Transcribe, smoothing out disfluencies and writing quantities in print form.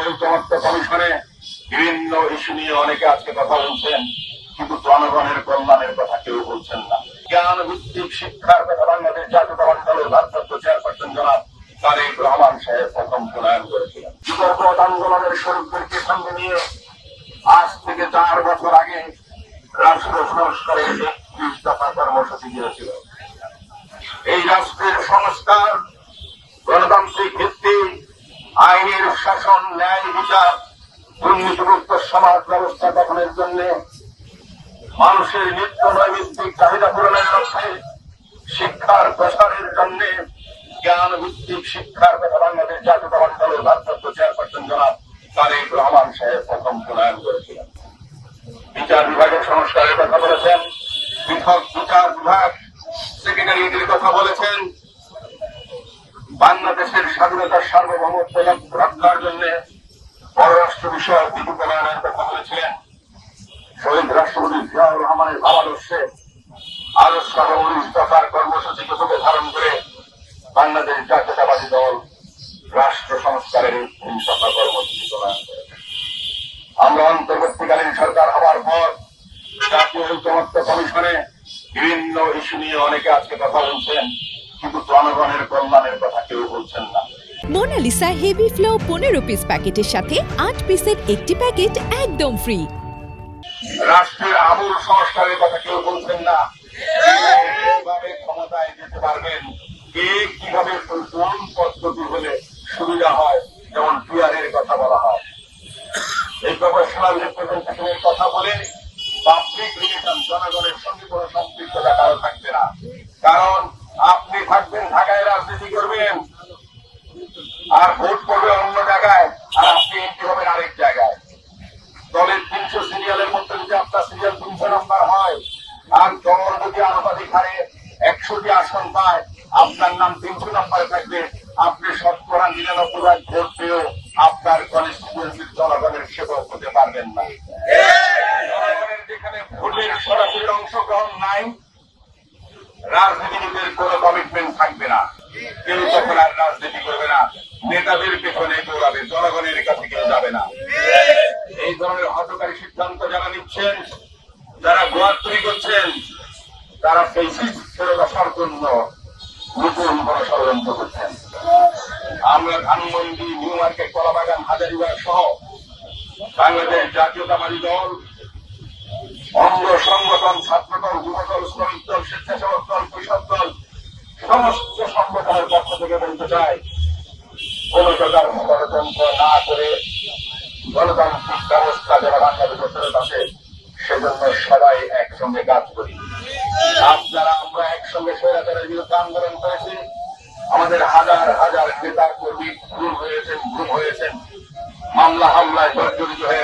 ঐকমত্য কমিশনে বিভিন্ন ইস্যু নিয়ে অনেকে আজকে কথা বলছেন, কিন্তু জনগণের কল্যাণের কথা কেউ বলছেন না। জ্ঞান ভিত্তিক শিক্ষার কথা বাংলাদেশ জাতীয়তাবাদী দলের ভারপ্রাপ্ত চেয়ারপারসন জনাব তারেক রহমান সাহেব প্রথম প্রণয়ন করেছিলেন। যুবপথ আন্দোলনের শরীরদেরকে সঙ্গে নিয়ে আজ থেকে 4 বছর আগে রাষ্ট্র সংস্কারের 31 দফা কর্মসূচি দিয়েছিল। এই রাষ্ট্রের সংস্কার গণতান্ত্রিক ভিত্তিক আইনের শাসন, ন্যায় বিচার, দুর্নীতিমুক্ত সমাজ ব্যবস্থা গঠনের জন্য, মানুষের নিত্য নৈমিত্তিক চাহিদা পূরণের লক্ষ্যে, শিক্ষার প্রসারের জন্য জ্ঞান ভিত্তিক শিক্ষার কথা বাংলাদেশ জাতীয়তাবাদী দলের ভারপ্রাপ্ত চেয়ারপারসন জনাব তারেক রহমান সাহেব প্রথম প্রণয়ন করেছিলেন। বিচার বিভাগের সংস্কারের কথা বলেছেন, পৃথক বিচার বিভাগ সেক্রেটারিয়েটের কথা বলেছেন, বাংলাদেশের স্বাধীনতার সার্বভৌমত্ব রক্ষার জন্য পররাষ্ট্র বিষয়ক নীতি প্রণয়নের কথা বলেছিলেন। শহীদ রাষ্ট্রপতি জিয়াউর রহমানের ভাবাদর্শে আদর্শ 19 দফার কর্মসূচিকে তুলে ধারণ করে বাংলাদেশ জাতীয়তাবাদী দল রাষ্ট্র সংস্কারের 3 দফা কর্মসূচি প্রণয়ন করেছে। আমরা অন্তর্বর্তীকালীন সরকার হওয়ার পর জাতীয় ঐকমত্য কমিশনে বিভিন্ন ইস্যু নিয়ে অনেকে আজকে কথা বলছেন, কিন্তু জনগণের কল্যাণের কথা কেউ বলছেন না। মোনালিসা হেভি ফ্লো 15 পিস প্যাকেটের সাথে 8 পিসের একটি প্যাকেট একদম ফ্রি। রাষ্ট্রের আমূল সংস্কারের কথা কেউ বলছেন না। কিভাবে ক্ষমতায় যেতে পারবেন, কে কিভাবে কোন পদ্ধতি হলে সুবিধা হয়, যেমন পিআরের কথা বলা হয়। এই প্রফেশনাল রিপ্রেজেন্টেশনের কথা বলে পাবলিক রিলেশন, জনগণের সঙ্গে কোনো সম্পৃক্ততা কারো থাকবে না। কারণ আপনি থাকবেন ঢাকায়, রাজনীতি করবেন, আর ভোট করবে অন্য জায়গায়, আর আপনি এমপি হবেন আরেক জায়গায়। দলের 300 সিরিয়ালের মধ্যে যদি আপনার সিরিয়াল 300 নম্বর হয়, আর দল যদি আনুপাতিক হারে 100টি আসন পায়, আপনার নাম 300 নম্বরে থাকবে। আপনি 99% ভোট পেয়েও আপনার কনস্টিটিউয়েন্সির জনগণের সেবক হতে পারবেন না। জনগণের যেখানে ভোটের সরাসরি অংশগ্রহণ নাই, রাজনীতিবিদের কোনো কমিটমেন্ট থাকবে না। কেউ তখন আর রাজনীতি করবে না, নেতাদের পেছনে দৌড়াবে, জনগণের কাছে কেউ যাবে না। এই ধরনের হঠকারী সিদ্ধান্ত যারা নিচ্ছেন, যারা গোয়াত্তরি করছেন, তারা ফেসিস ফেরত আসার জন্য নতুন কোনো ষড়যন্ত্র করছেন। আমরা ধানমন্ডি, নিউ মার্কেট, কলাবাগান, হাজারীবাগ সহ বাংলাদেশ জাতীয়তাবাদী দল, অঙ্গ সংগঠন, ছাত্রদল, যুবদল, শ্রমিক দল, স্বেচ্ছাসেবক দল, কৃষক দল, সমস্ত সংগঠনের পক্ষ থেকে বলতে চাই, কোন প্রকার ষড়যন্ত্র না করে গণতান্ত্রিক ব্যবস্থা যারা বাংলাদেশে ফেরত আসে, সেজন্য সবাই একসঙ্গে কাজ করি। আপনারা আমরা একসঙ্গে স্বৈরাচারের বিরুদ্ধে আন্দোলন করেছি। আমাদের হাজার হাজার নেতা কর্মী খুন হয়েছেন, মামলা হামলায় জর্জরিত হয়ে